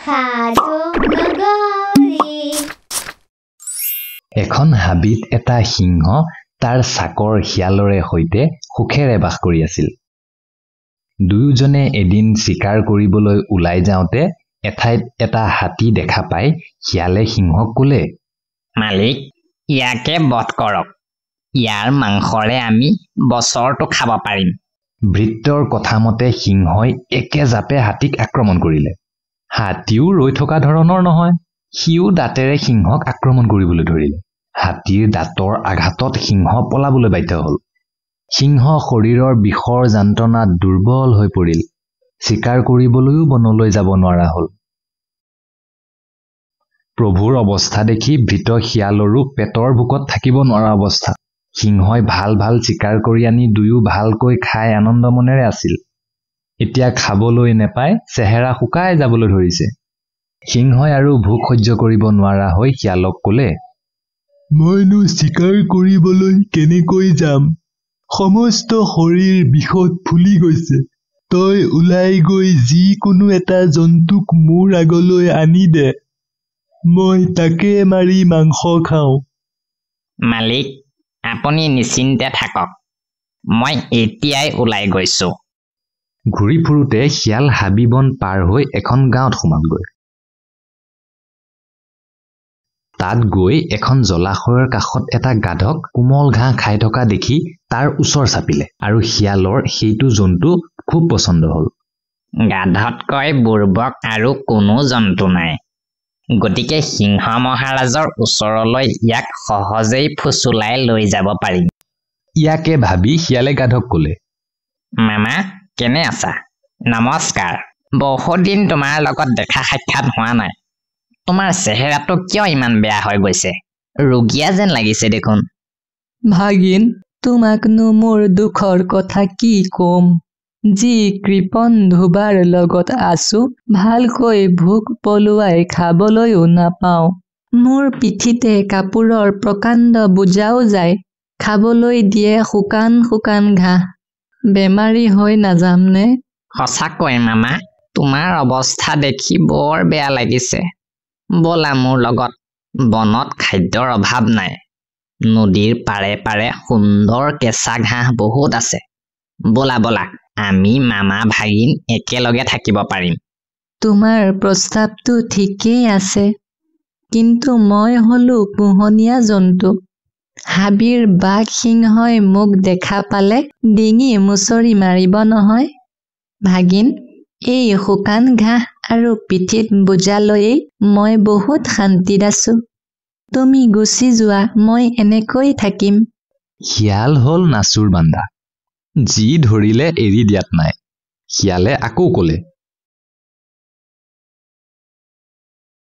সাধু নগৰী। এখন হাবিত এটা সিংহ তাৰ চাকৰ শিয়ালৰে সৈতে সুখেৰে বাস কৰি আছিল। দুয়োজনে এদিন চিকাৰ কৰিবলৈ ওলাই যাওঁতে এঠাইত এটা হাতী দেখা পাই শিয়ালে সিংহক ক'লে, মালিক, ইয়াকে বধ কৰক। ইয়াৰ মাংসৰে আমি বছৰটো খাব পাৰিম। ভৃত্যৰ কথামতে সিংহই একে জাপে হাতীক আক্ৰমণ কৰিলে। হাতীও ৰৈ থকা ধৰণৰ নহয়, সিও দাঁতেৰে সিংহক আক্ৰমণ কৰিবলৈ ধৰিলে। হাতীৰ দাঁতৰ আঘাতত সিংহ পলাবলৈ বাধ্য হ'ল। সিংহ শৰীৰৰ বিষৰ যন্ত্ৰণাত দুৰ্বল হৈ পৰিল। চিকাৰ কৰিবলৈও বনলৈ যাব নোৱাৰা হ'ল। প্ৰভুৰ অৱস্থা দেখি ভৃত শিয়ালৰো পেটৰ ভোকত থাকিব নোৱাৰা অৱস্থা। সিংহই ভাল ভাল চিকাৰ কৰি আনি দুয়ো ভালকৈ খাই আনন্দ মনেৰে আছিল। এতিয়া খাবলৈ নেপাই চেহেৰা শুকাই যাবলৈ ধৰিছে। সিংহই আৰু ভোক সহ্য কৰিব নোৱাৰা হৈ শিয়ালক ক'লে, মইনো চিকাৰ কৰিবলৈ কেনেকৈ যাম? সমস্ত শৰীৰ বিষত ফুলি গৈছে। তই ওলাই গৈ যিকোনো এটা জন্তুক মোৰ আগলৈ আনি দে, মই তাকে মাৰি মাংস খাওঁ। মালিক, আপুনি নিশ্চিন্তে থাকক, মই এতিয়াই ওলাই গৈছো। ঘূৰি ফুৰোতে শিয়াল হাবি-বন পাৰ হৈ এখন গাঁৱত সোমালগৈ। তাত গৈ এখন জলাশয়ৰ কাষত এটা গাধক কোমল ঘাঁহ খাই থকা দেখি তাৰ ওচৰ চাপিলে আৰু শিয়ালৰ সেইটো জন্তু খুব পচন্দ হ'ল। গাধতকৈ বুৰ্বক আৰু কোনো জন্তু নাই, গতিকে সিংহ মহাৰাজৰ ওচৰলৈ ইয়াক সহজেই ফুচুলাই লৈ যাব পাৰিম। ইয়াকে ভাবি শিয়ালে গাধক ক'লে, মামা, কেনে আছা? নমস্কাৰ। বহুত দিন তোমাৰ লগত দেখা সাক্ষাৎ হোৱা নাই। তোমাৰ চেহেৰাটো কিয় ইমান বেয়া হৈ গৈছে? ৰোগীয়া যেন লাগিছে দেখোন। ভাগিন, তোমাকনো মোৰ দুখৰ কথা কি কম? যি কৃপণ ধুবাৰ লগত আছো, ভালকৈ ভোক পলুৱাই খাবলৈও নাপাওঁ। মোৰ পিঠিতে কাপোৰৰ প্ৰকাণ্ড বোজাও যায়, খাবলৈ দিয়ে শুকান শুকান ঘাঁহ। বেমাৰী হৈ নাযামনে? সঁচাকৈ মামা, তোমাৰ অৱস্থা দেখি বৰ বেয়া লাগিছে। ব'লা মোৰ লগত, বনত খাদ্যৰ অভাৱ নাই। নদীৰ পাৰে পাৰে সুন্দৰ কেঁচা ঘাঁহ বহুত আছে। ব'লা ব'লা, আমি মামা ভাগিন একেলগে থাকিব পাৰিম। তোমাৰ প্ৰস্তাৱটো ঠিকেই আছে, কিন্তু মই হলো পোহনীয়া জন্তু। হাবিৰ বাঘ সিংহই মোক দেখা পালে ডিঙি মুচৰি মাৰিব নহয়। ভাগিন, এই শুকান ঘাঁহ আৰু পিঠিত বোজা লৈয়েই মই বহুত শান্তিত আছো। তুমি গুচি যোৱা, মই এনেকৈ থাকিম। শিয়াল হ'ল নাচুৰ বান্দা, যি ধৰিলে এৰি দিয়াত নাই। শিয়ালে আকৌ ক'লে,